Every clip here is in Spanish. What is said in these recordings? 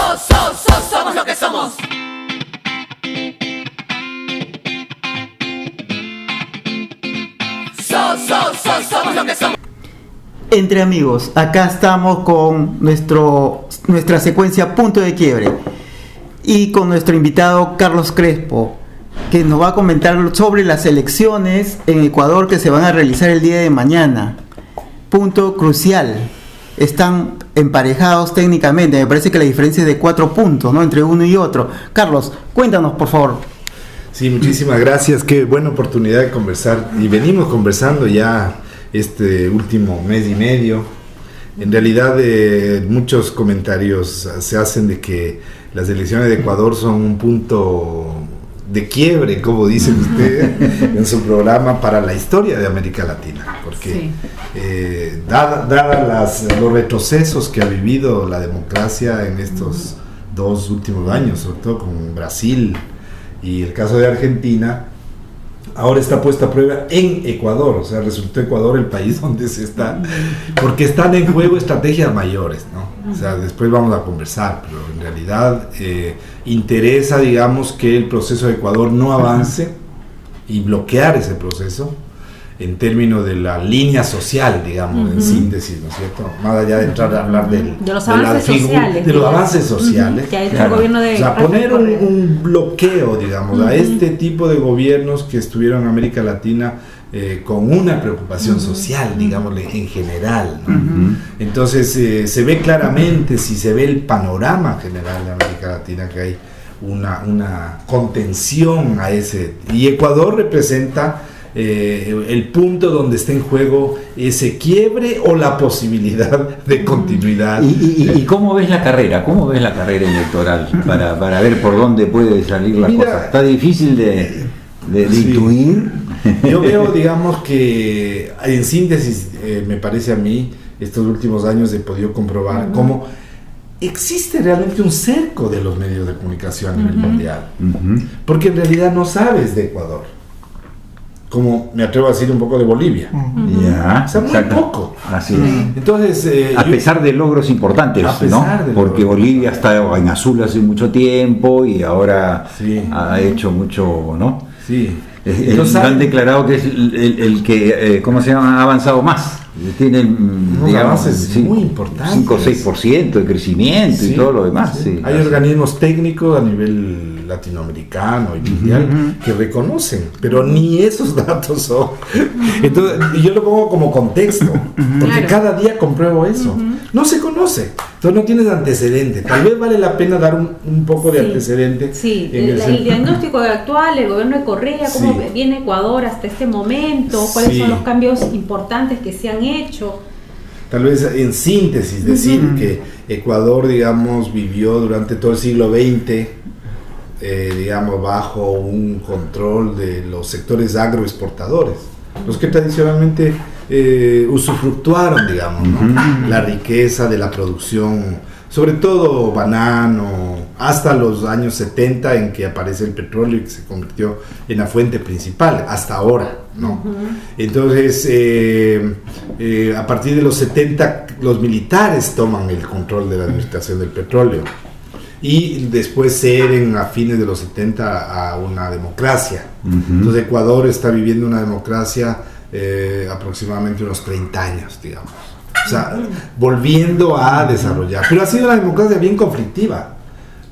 Somos lo que somos. Somos lo que somos. Entre amigos, acá estamos con nuestra secuencia Punto de Quiebre y con nuestro invitado Carlos Crespo, que nos va a comentar sobre las elecciones en Ecuador que se van a realizar el día de mañana. Punto crucial. Están emparejados técnicamente. Me parece que la diferencia es de 4 puntos, ¿no?, entre uno y otro. Carlos, cuéntanos, por favor. Sí, muchísimas gracias. Qué buena oportunidad de conversar. Y venimos conversando ya este último mes y medio. En realidad, muchos comentarios se hacen de que las elecciones de Ecuador son un punto de quiebre, como dice usted en su programa, para la historia de América Latina, porque dada los retrocesos que ha vivido la democracia en estos 2 últimos años, sobre todo con Brasil y el caso de Argentina, ahora está puesta a prueba en Ecuador. O sea, resultó Ecuador el país donde se está, porque están en juego estrategias mayores, ¿no? O sea, después vamos a conversar, pero en realidad interesa, digamos, que el proceso de Ecuador no avance y bloquear ese proceso en términos de la línea social, digamos, en síntesis, ¿no es cierto? Más allá de entrar a hablar de los avances sociales. De los avances sociales. Que ha hecho el gobierno de... O sea, poner un bloqueo, digamos, a este tipo de gobiernos que estuvieron en América Latina con una preocupación social, digámosle, en general, ¿no? Entonces, se ve claramente, si se ve el panorama general de América Latina, que hay una contención a ese... Y Ecuador representa el punto donde está en juego ese quiebre o la posibilidad de continuidad. ¿Y cómo ves la carrera? ¿Cómo ves la carrera electoral para ver por dónde puede salir la cosa? Está difícil de intuir. Yo veo, digamos, que en síntesis, me parece a mí, estos últimos años he podido comprobar cómo existe realmente un cerco de los medios de comunicación a nivel mundial, porque en realidad no sabes de Ecuador, como me atrevo a decir un poco de Bolivia. Ya, o sea, muy poco. Así es. Entonces, a pesar de logros importantes, ¿no? Porque Bolivia está en azul hace mucho tiempo y ahora ha hecho mucho, ¿no? Sí. Entonces, han declarado que es el que, ¿cómo se llama?, ha avanzado más. Tiene, digamos, muy importantes. 5 o 6% de crecimiento y todo lo demás. Hay organismos técnicos a nivel latinoamericano y mundial que reconocen, pero ni esos datos son. Entonces, y yo lo pongo como contexto, porque cada día compruebo eso. No se conoce, entonces no tienes antecedente. Tal vez vale la pena dar un poco de antecedente. Sí, el diagnóstico actual, el gobierno de Correa, cómo viene Ecuador hasta este momento, cuáles son los cambios importantes que se han hecho. Tal vez en síntesis decir que Ecuador, digamos, vivió durante todo el siglo XX, digamos, bajo un control de los sectores agroexportadores, los que tradicionalmente usufructuaron, digamos, ¿no?, la riqueza de la producción, sobre todo banano, hasta los años 70 en que aparece el petróleo y que se convirtió en la fuente principal, hasta ahora, ¿no? Entonces, a partir de los 70, los militares toman el control de la administración del petróleo y después ceden a fines de los 70 a una democracia. Entonces Ecuador está viviendo una democracia aproximadamente unos 30 años, digamos. O sea, volviendo a desarrollar. Pero ha sido una democracia bien conflictiva,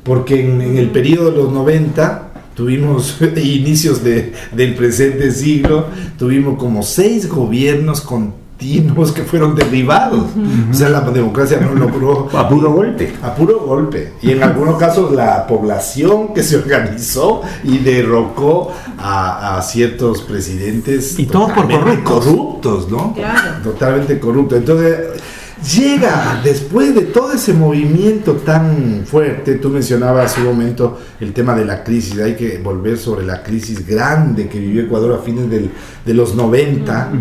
porque en el periodo de los 90 tuvimos inicios del presente siglo, tuvimos como 6 gobiernos continuos que fueron derribados. O sea, la democracia no logró... A puro golpe. A puro golpe. Y en algunos casos la población que se organizó y derrocó a ciertos presidentes. Y todos por corruptos, ¿no? Claro. Totalmente corruptos. Entonces, llega después de todo ese movimiento tan fuerte. Tú mencionabas hace un momento el tema de la crisis. Hay que volver sobre la crisis grande que vivió Ecuador a fines de los 90.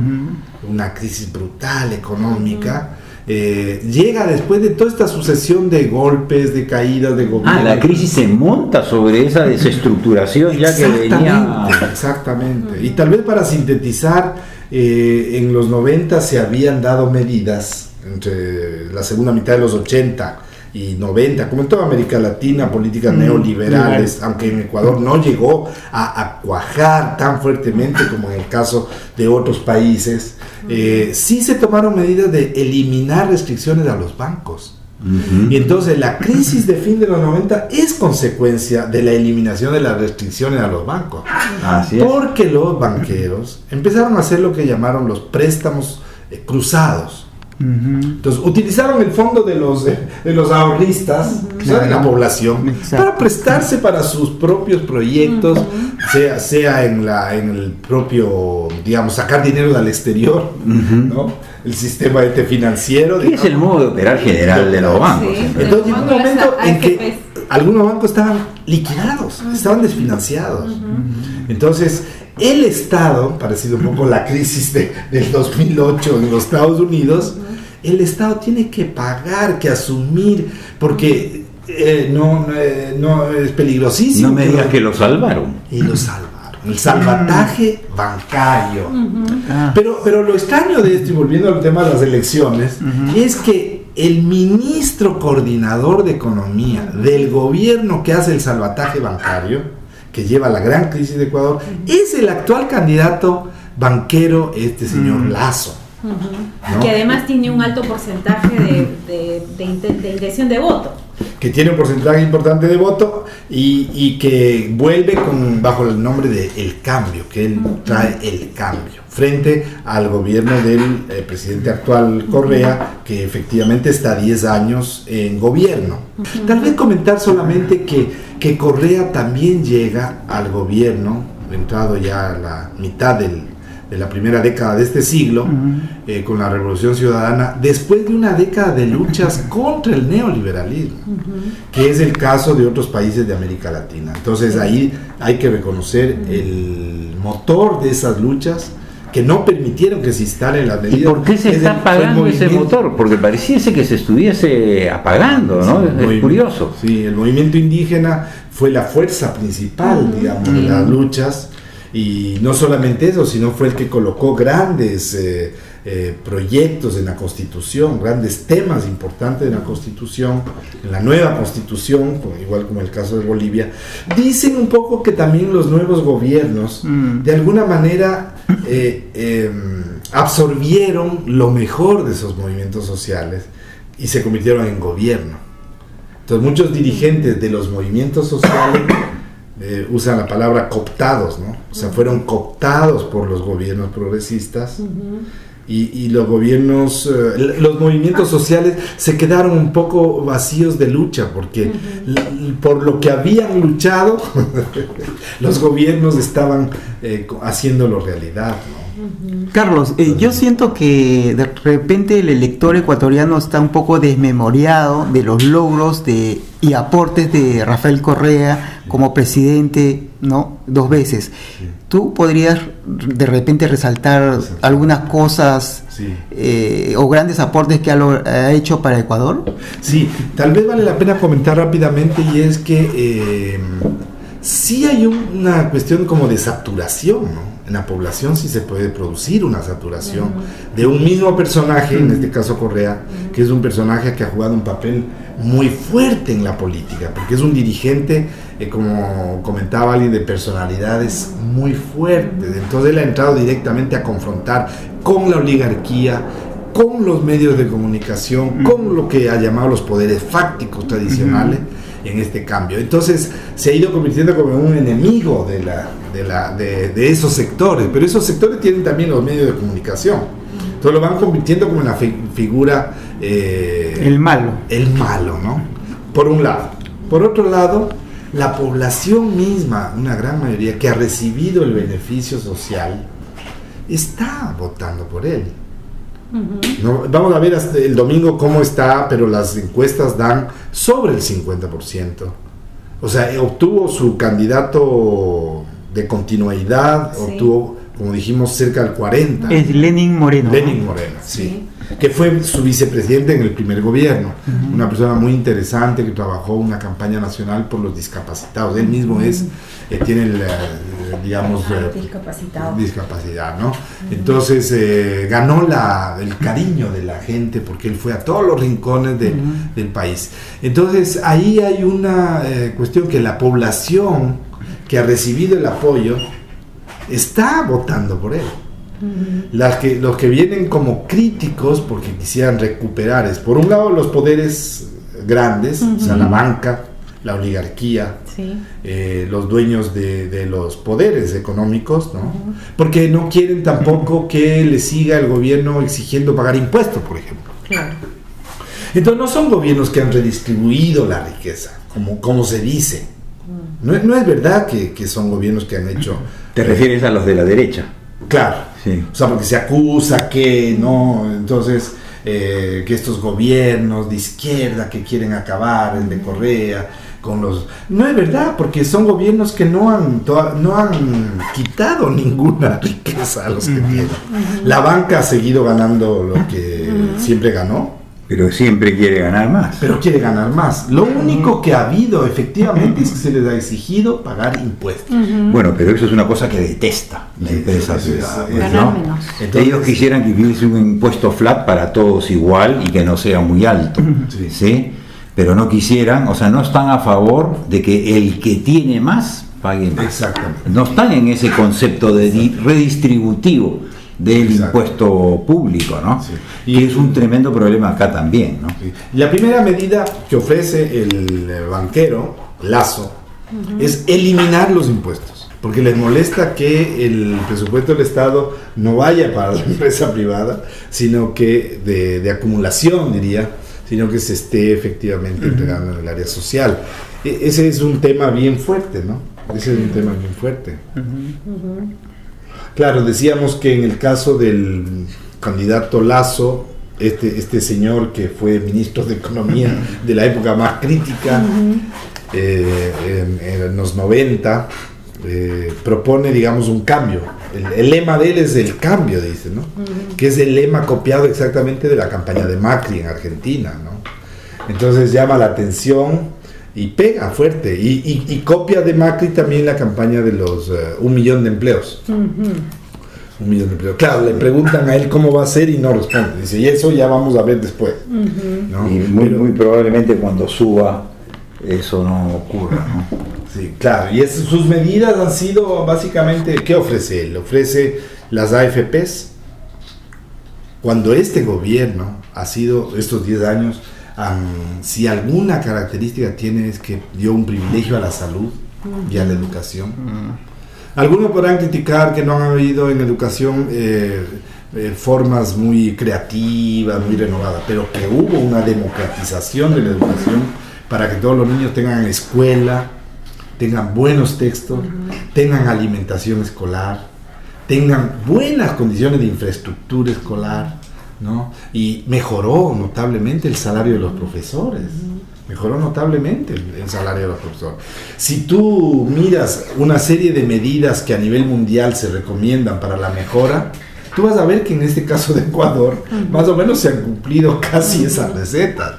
Una crisis brutal económica. Llega después de toda esta sucesión de golpes, de caídas de gobierno. La crisis se monta sobre esa desestructuración ya que venía... Exactamente. Y tal vez para sintetizar, en los 90 se habían dado medidas, entre la segunda mitad de los 80 y 90, como en toda América Latina, políticas neoliberales, aunque en Ecuador no llegó a cuajar tan fuertemente como en el caso de otros países, sí se tomaron medidas de eliminar restricciones a los bancos. Y entonces la crisis de fin de los 90 es consecuencia de la eliminación de las restricciones a los bancos. Así es. Porque los banqueros empezaron a hacer lo que llamaron los préstamos cruzados. Entonces utilizaron el fondo de los ahorristas, de la población, para prestarse para sus propios proyectos, sea en el propio, digamos, sacar dinero del exterior, ¿no? El sistema financiero. ¿Qué es el modo de operar general de los bancos? Sí. Entonces llegó un momento en que algunos bancos estaban liquidados, estaban desfinanciados. Entonces el Estado, parecido un poco a la crisis del 2008 en los Estados Unidos, el Estado tiene que pagar, que asumir, porque no es peligrosísimo. No me digas que lo salvaron. Y lo salvaron. El salvataje bancario. Pero lo extraño de esto, y volviendo al tema de las elecciones, es que el ministro coordinador de Economía del gobierno que hace el salvataje bancario, que lleva la gran crisis de Ecuador, es el actual candidato banquero, este señor Lasso. ¿No? Que además tiene un alto porcentaje de intención de voto. Que tiene un porcentaje importante de voto y que vuelve bajo el nombre de El Cambio, que él trae el cambio frente al gobierno del presidente actual Correa, que efectivamente está 10 años en gobierno. Tal vez comentar solamente que Correa también llega al gobierno, entrado ya a la mitad de la primera década de este siglo, con la Revolución Ciudadana, después de una década de luchas contra el neoliberalismo, que es el caso de otros países de América Latina. Entonces ahí hay que reconocer el motor de esas luchas que no permitieron que se instalen las medidas. ¿Y por qué se está apagando ese motor? Porque pareciese que se estuviese apagando, ¿no? Es curioso. Sí, el movimiento indígena fue la fuerza principal, digamos, de las luchas. Y no solamente eso, sino fue el que colocó grandes proyectos en la Constitución, grandes temas importantes en la Constitución, en la nueva Constitución, igual como el caso de Bolivia. Dicen un poco que también los nuevos gobiernos, de alguna manera, absorbieron lo mejor de esos movimientos sociales y se convirtieron en gobierno. Entonces muchos dirigentes de los movimientos sociales usan la palabra cooptados, ¿no? O sea, fueron cooptados por los gobiernos progresistas y los gobiernos, los movimientos sociales se quedaron un poco vacíos de lucha porque por lo que habían luchado los gobiernos estaban haciéndolo realidad, ¿no? Carlos, yo siento que de repente el elector ecuatoriano está un poco desmemoriado de los logros y aportes de Rafael Correa como presidente, ¿no? 2 veces. ¿Tú podrías de repente resaltar algunas cosas o grandes aportes que ha hecho para Ecuador? Sí, tal vez vale la pena comentar rápidamente, y es que sí hay una cuestión como de saturación, ¿no? En la población sí se puede producir una saturación de un mismo personaje, en este caso Correa, que es un personaje que ha jugado un papel muy fuerte en la política, porque es un dirigente, como comentaba alguien, de personalidades muy fuertes. Entonces él ha entrado directamente a confrontar con la oligarquía, con los medios de comunicación, con lo que ha llamado los poderes fácticos tradicionales en este cambio. Entonces se ha ido convirtiendo como un enemigo de esos sectores, pero esos sectores tienen también los medios de comunicación. Entonces lo van convirtiendo como en la figura el malo, ¿no? Por un lado. Por otro lado, la población misma, una gran mayoría que ha recibido el beneficio social, está votando por él. No, vamos a ver hasta el domingo cómo está, pero las encuestas dan sobre el 50%. O sea, obtuvo su candidato de continuidad, obtuvo, como dijimos, cerca del 40%. Es Lenín Moreno. Lenín Moreno, sí. que fue su vicepresidente en el primer gobierno, una persona muy interesante que trabajó una campaña nacional por los discapacitados. Él mismo tiene discapacidad, ¿no? Entonces ganó el cariño de la gente porque él fue a todos los rincones del país. Entonces ahí hay una cuestión que la población que ha recibido el apoyo está votando por él. Los que vienen como críticos porque quisieran recuperar es, por un lado, los poderes grandes, o sea, la banca, la oligarquía, los dueños de los poderes económicos, ¿no? Porque no quieren tampoco que le siga el gobierno exigiendo pagar impuestos, por ejemplo. Claro. Entonces no son gobiernos que han redistribuido la riqueza, como se dice. No es verdad que son gobiernos que han hecho... ¿Te refieres a los de la derecha? Claro, sí. O sea, porque se acusa que no, entonces que estos gobiernos de izquierda que quieren acabar, el de Correa, con los... No es verdad, porque son gobiernos que no han quitado ninguna riqueza a los que tienen. La banca ha seguido ganando lo que siempre ganó. Pero siempre quiere ganar más. Pero quiere ganar más. Lo único que ha habido efectivamente es que se les ha exigido pagar impuestos. Bueno, pero eso es una cosa que detesta la empresa privada, pues, ganar ¿no? menos. Entonces, ellos quisieran que hubiese un impuesto flat para todos igual y que no sea muy alto, ¿sí? Pero no quisieran, o sea, no están a favor de que el que tiene más pague más. Exactamente. No están en ese concepto de redistributivo del impuesto público, ¿no? Sí. Y es un tremendo problema acá también, ¿no? Sí. La primera medida que ofrece el banquero, Lasso, es eliminar los impuestos, porque les molesta que el presupuesto del Estado no vaya para la empresa privada, sino que de acumulación, diría, sino que se esté efectivamente entregando en el área social. Ese es un tema bien fuerte, ¿no? Ese es un tema bien fuerte. Claro, decíamos que en el caso del candidato Lasso, este señor que fue ministro de Economía de la época más crítica, en los 90, propone, digamos, un cambio. El lema de él es el cambio, dice, ¿no? Que es el lema copiado exactamente de la campaña de Macri en Argentina, ¿no? Entonces llama la atención y pega fuerte, y copia de Macri también la campaña de los 1 millón de empleos. 1 millón de empleos. Claro, le preguntan a él cómo va a ser y no responde. Dice, y eso ya vamos a ver después. ¿No? Y muy probablemente cuando suba eso no ocurra, ¿no? Sí, claro. Y sus medidas han sido básicamente, ¿qué ofrece él? Ofrece las AFPs. Cuando este gobierno ha sido, estos 10 años, si alguna característica tiene es que dio un privilegio a la salud y a la educación. Algunos podrán criticar que no han habido en educación formas muy creativas, muy renovadas, pero que hubo una democratización de la educación para que todos los niños tengan escuela, tengan buenos textos, tengan alimentación escolar, tengan buenas condiciones de infraestructura escolar, ¿no? Y mejoró notablemente el salario de los profesores. Mejoró notablemente el salario de los profesores. Si tú miras una serie de medidas que a nivel mundial se recomiendan para la mejora, tú vas a ver que en este caso de Ecuador más o menos se han cumplido casi esas recetas.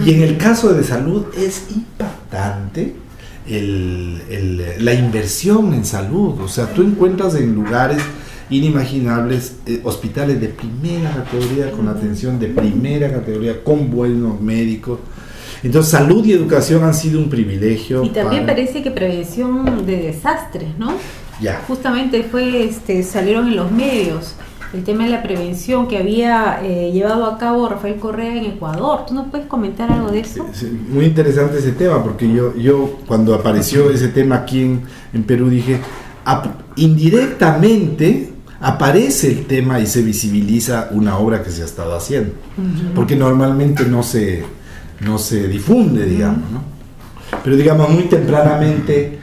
Y en el caso de salud es impactante la inversión en salud. O sea, tú encuentras en lugares inimaginables hospitales de primera categoría, con atención de primera categoría, con buenos médicos. Entonces, salud y educación han sido un privilegio. Y también parece que prevención de desastres, ¿no? Ya. Justamente salieron en los medios el tema de la prevención que había llevado a cabo Rafael Correa en Ecuador. ¿Tú nos puedes comentar algo de eso? Sí, muy interesante ese tema, porque yo cuando apareció ese tema aquí en Perú dije, indirectamente aparece el tema y se visibiliza una obra que se ha estado haciendo, porque normalmente no se difunde, digamos, ¿no? Pero digamos muy tempranamente,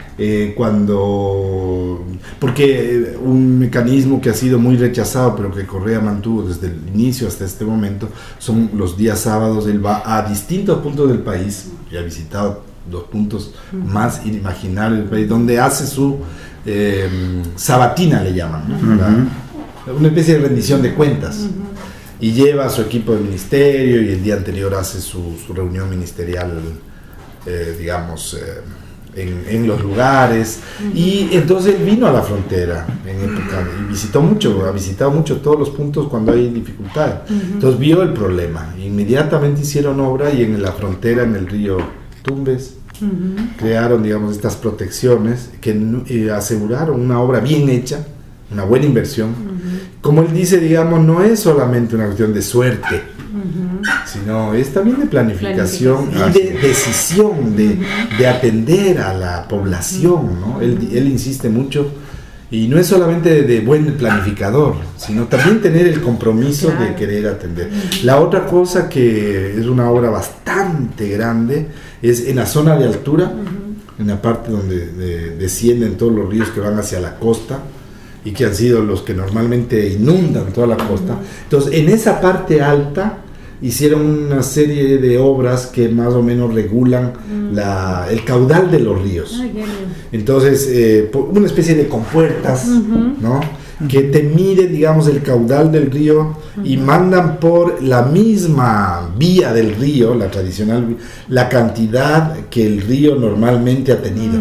porque un mecanismo que ha sido muy rechazado, pero que Correa mantuvo desde el inicio hasta este momento, son los días sábados. Él va a distintos puntos del país, y ha visitado los puntos más inimaginables del país, donde hace su sabatina, le llaman, ¿no? Una especie de rendición de cuentas. y lleva a su equipo de ministerio y el día anterior hace su reunión ministerial, digamos, en los lugares. Y entonces él vino a la frontera en época y ha visitado mucho todos los puntos cuando hay dificultad. Entonces vio el problema, inmediatamente hicieron obra y en la frontera, en el río Tumbes, crearon, digamos, estas protecciones que aseguraron una obra bien hecha, una buena inversión. Como él dice, digamos, no es solamente una cuestión de suerte, sino es también de planificación y de decisión, de atender a la población, ¿no? Él insiste mucho, y no es solamente de buen planificador, sino también tener el compromiso de querer atender. La otra cosa que es una obra bastante grande es en la zona de altura, en la parte donde descienden todos los ríos que van hacia la costa y que han sido los que normalmente inundan toda la costa. Entonces, en esa parte alta hicieron una serie de obras que más o menos regulan el caudal de los ríos. Entonces, una especie de compuertas, ¿no? Que te miden, digamos, el caudal del río y mandan por la misma vía del río, la tradicional, la cantidad que el río normalmente ha tenido.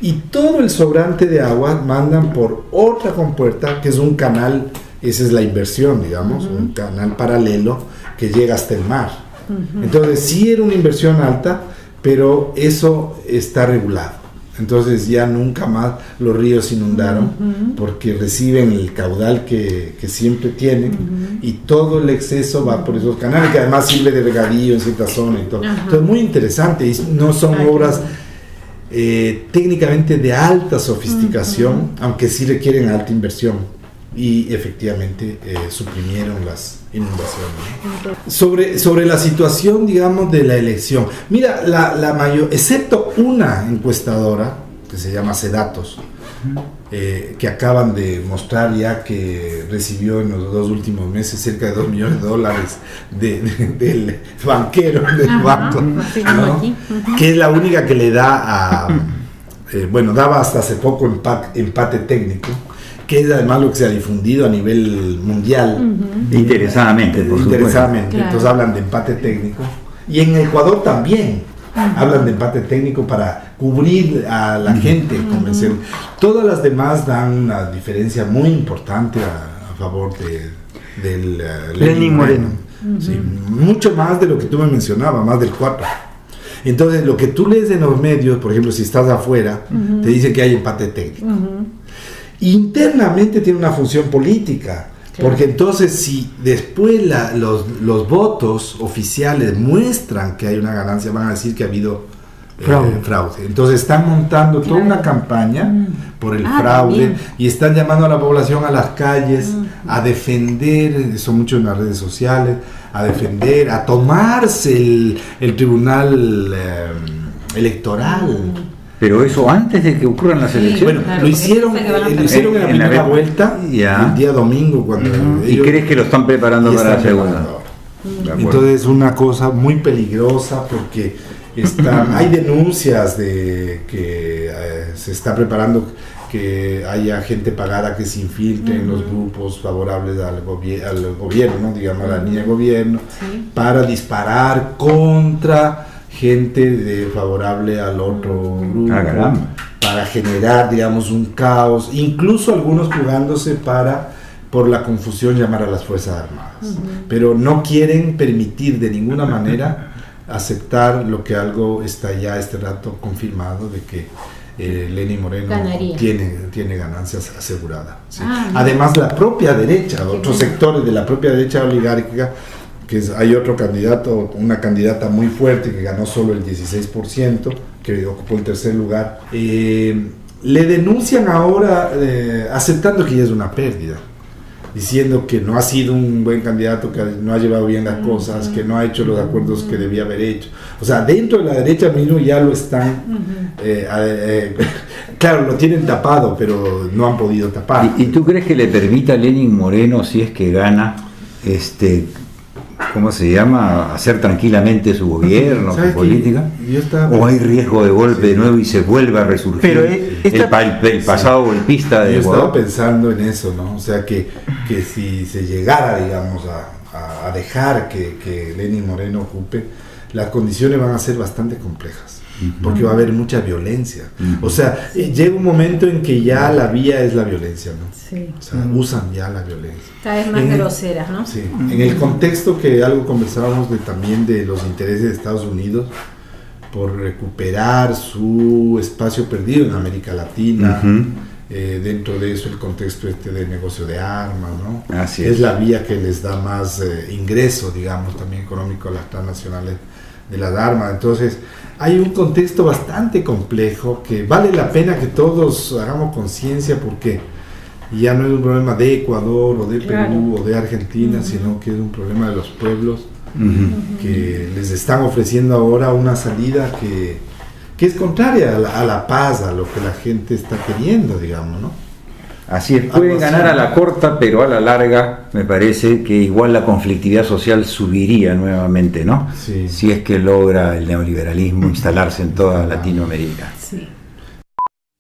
Y todo el sobrante de agua mandan por otra compuerta, que es un canal, esa es la inversión, digamos, un canal paralelo que llega hasta el mar. Entonces sí era una inversión alta, pero eso está regulado. Entonces ya nunca más los ríos inundaron porque reciben el caudal que siempre tienen y todo el exceso va por esos canales, que además sirve de regadío en cierta zona y todo. Entonces muy interesante, y no son obras técnicamente de alta sofisticación, aunque sí requieren alta inversión. Y efectivamente suprimieron las inundaciones. Sobre la situación, digamos, de la elección. Mira, la mayor, excepto una encuestadora que se llama Sedatos, que acaban de mostrar ya que recibió en los 2 últimos meses cerca de $2 millones del banquero del banco, ¿no? Que es la única que le da a daba hasta hace poco empate técnico, que es además lo que se ha difundido a nivel mundial. Interesadamente, por supuesto. Claro. Entonces hablan de empate técnico. Y en Ecuador también hablan de empate técnico para cubrir a la gente, convencer. Todas las demás dan una diferencia muy importante a favor del Lenín Moreno. Sí, mucho más de lo que tú me mencionabas, más del 4. Entonces, lo que tú lees en los medios, por ejemplo, si estás afuera, te dice que hay empate técnico. Internamente tiene una función política, porque entonces si después los votos oficiales muestran que hay una ganancia, van a decir que ha habido fraude. Entonces están montando toda una campaña por el fraude también. Y están llamando a la población a las calles a defender, eso mucho en las redes sociales, a defender, a tomarse el tribunal electoral. Pero eso antes de que ocurran las elecciones. Bueno, Claro, lo hicieron en la primera vuelta, el día domingo, cuando ¿Y crees que lo están preparando para la segunda? Entonces es una cosa muy peligrosa porque hay denuncias de que se está preparando que haya gente pagada que se infiltre en los grupos favorables al gobierno, digamos, a la línea de gobierno, para disparar contra gente favorable al otro grupo, para generar, digamos, un caos, incluso algunos jugándose por la confusión llamar a las Fuerzas Armadas, pero no quieren permitir de ninguna manera aceptar lo que algo está ya este rato confirmado de que Lenín Moreno tiene ganancias aseguradas. ¿Sí? Además, la propia derecha, otros sectores de la propia derecha oligárquica, hay otro candidato, una candidata muy fuerte que ganó solo el 16%, que ocupó el tercer lugar, le denuncian ahora aceptando que ya es una pérdida, diciendo que no ha sido un buen candidato, que no ha llevado bien las cosas, que no ha hecho los acuerdos que debía haber hecho. O sea, dentro de la derecha mismo ya lo están, claro, lo tienen tapado, pero no han podido tapar. ¿Y tú crees que le permita a Lenín Moreno, si es que gana, ¿cómo se llama?, hacer tranquilamente su gobierno, su política? ¿O hay riesgo de golpe de nuevo y se vuelve a resurgir el pasado golpista de Ecuador? Yo Ecuador? estaba pensando en eso, ¿no? O sea, que si se llegara, digamos, a dejar que Lenín Moreno ocupe, las condiciones van a ser bastante complejas, porque va a haber mucha violencia. O sea, llega un momento en que ya la vía es la violencia, ¿no? Sí. O sea, usan ya la violencia. Cada vez más groseras, ¿no? Sí. En el contexto que algo conversábamos también de los intereses de Estados Unidos por recuperar su espacio perdido en América Latina, dentro de eso el contexto del negocio de armas, ¿no? Así es la vía que les da más ingreso, digamos, también económico a las transnacionales de las armas. Entonces hay un contexto bastante complejo que vale la pena que todos hagamos conciencia, porque ya no es un problema de Ecuador o de Perú o de Argentina, sino que es un problema de los pueblos que les están ofreciendo ahora una salida que es contraria a la paz, a lo que la gente está queriendo, digamos, ¿no? Así es, pueden ganar a la corta, pero a la larga me parece que igual la conflictividad social subiría nuevamente, ¿no? Sí. Si es que logra el neoliberalismo instalarse en toda Latinoamérica. Sí.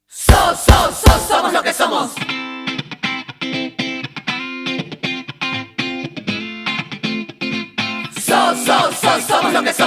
Somos lo que somos. Somos lo que somos.